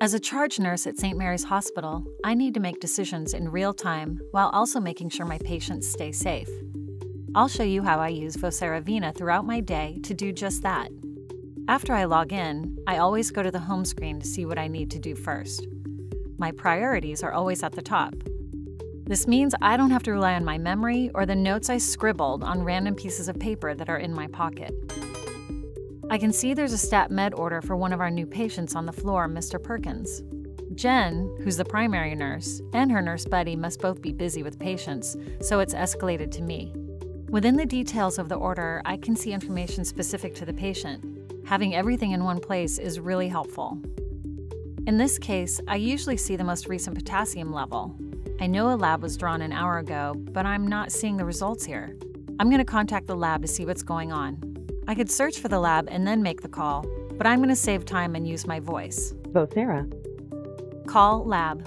As a charge nurse at St. Mary's Hospital, I need to make decisions in real time while also making sure my patients stay safe. I'll show you how I use Vocera Vina throughout my day to do just that. After I log in, I always go to the home screen to see what I need to do first. My priorities are always at the top. This means I don't have to rely on my memory or the notes I scribbled on random pieces of paper that are in my pocket. I can see there's a stat med order for one of our new patients on the floor, Mr. Perkins. Jen, who's the primary nurse, and her nurse buddy must both be busy with patients, so it's escalated to me. Within the details of the order, I can see information specific to the patient. Having everything in one place is really helpful. In this case, I usually see the most recent potassium level. I know a lab was drawn an hour ago, but I'm not seeing the results here. I'm going to contact the lab to see what's going on. I could search for the lab and then make the call, but I'm going to save time and use my voice. Vocera. Call lab.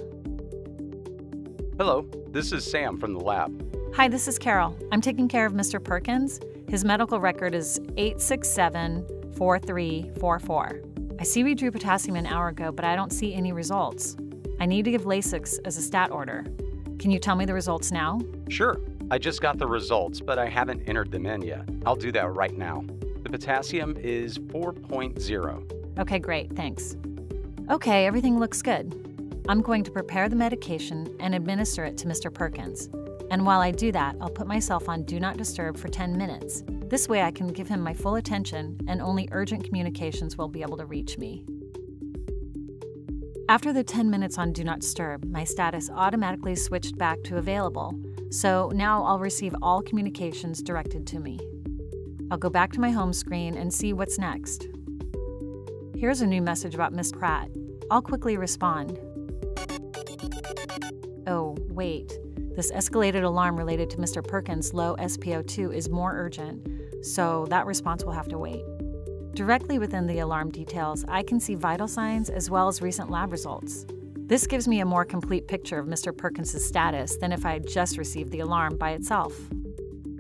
Hello, this is Sam from the lab. Hi, this is Carol. I'm taking care of Mr. Perkins. His medical record is 867-4344. I see we drew potassium an hour ago, but I don't see any results. I need to give Lasix as a stat order. Can you tell me the results now? Sure. I just got the results, but I haven't entered them in yet. I'll do that right now. The potassium is 4.0. Okay, great, thanks. Okay, everything looks good. I'm going to prepare the medication and administer it to Mr. Perkins. And while I do that, I'll put myself on Do Not Disturb for 10 minutes. This way I can give him my full attention and only urgent communications will be able to reach me. After the 10 minutes on Do Not Disturb, my status automatically switched back to available, so now I'll receive all communications directed to me. I'll go back to my home screen and see what's next. Here's a new message about Miss Pratt. I'll quickly respond. Oh, wait. This escalated alarm related to Mr. Perkins' low SpO2 is more urgent, so that response will have to wait. Directly within the alarm details, I can see vital signs as well as recent lab results. This gives me a more complete picture of Mr. Perkins' status than if I had just received the alarm by itself.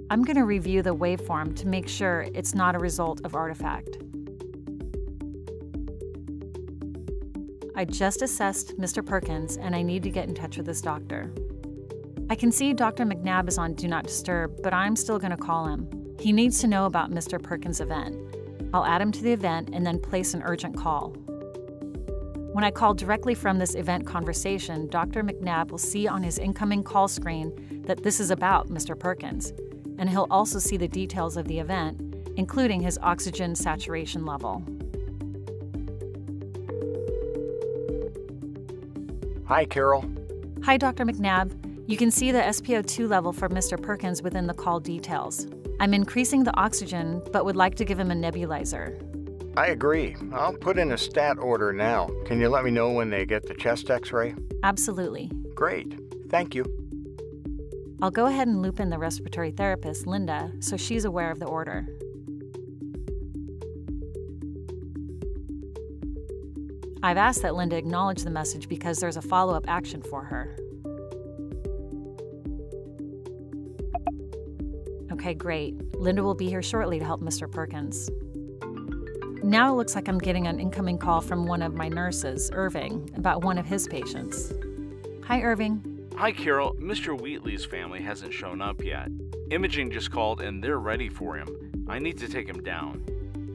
I'm going to review the waveform to make sure it's not a result of artifact. I just assessed Mr. Perkins and I need to get in touch with this doctor. I can see Dr. McNabb is on Do Not Disturb, but I'm still going to call him. He needs to know about Mr. Perkins' event. I'll add him to the event and then place an urgent call. When I call directly from this event conversation, Dr. McNabb will see on his incoming call screen that this is about Mr. Perkins, and he'll also see the details of the event, including his oxygen saturation level. Hi, Carol. Hi, Dr. McNabb. You can see the SpO2 level for Mr. Perkins within the call details. I'm increasing the oxygen, but would like to give him a nebulizer. I agree. I'll put in a stat order now. Can you let me know when they get the chest x-ray? Absolutely. Great. Thank you. I'll go ahead and loop in the respiratory therapist, Linda, so she's aware of the order. I've asked that Linda acknowledge the message because there's a follow-up action for her. Okay, great. Linda will be here shortly to help Mr. Perkins. Now it looks like I'm getting an incoming call from one of my nurses, Irving, about one of his patients. Hi, Irving. Hi, Carol. Mr. Wheatley's family hasn't shown up yet. Imaging just called and they're ready for him. I need to take him down.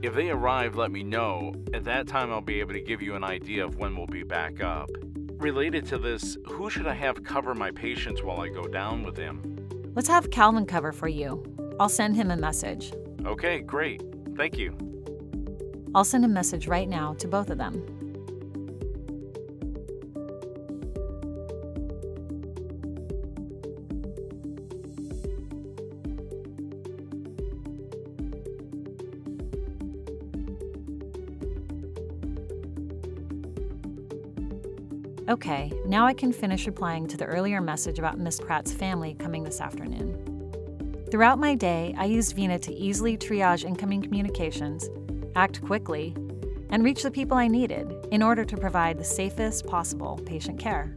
If they arrive, let me know. At that time, I'll be able to give you an idea of when we'll be back up. Related to this, who should I have cover my patients while I go down with him? Let's have Calvin cover for you. I'll send him a message. Okay, great. Thank you. I'll send a message right now to both of them. Okay, now I can finish replying to the earlier message about Miss Pratt's family coming this afternoon. Throughout my day, I used Vina to easily triage incoming communications, act quickly, and reach the people I needed in order to provide the safest possible patient care.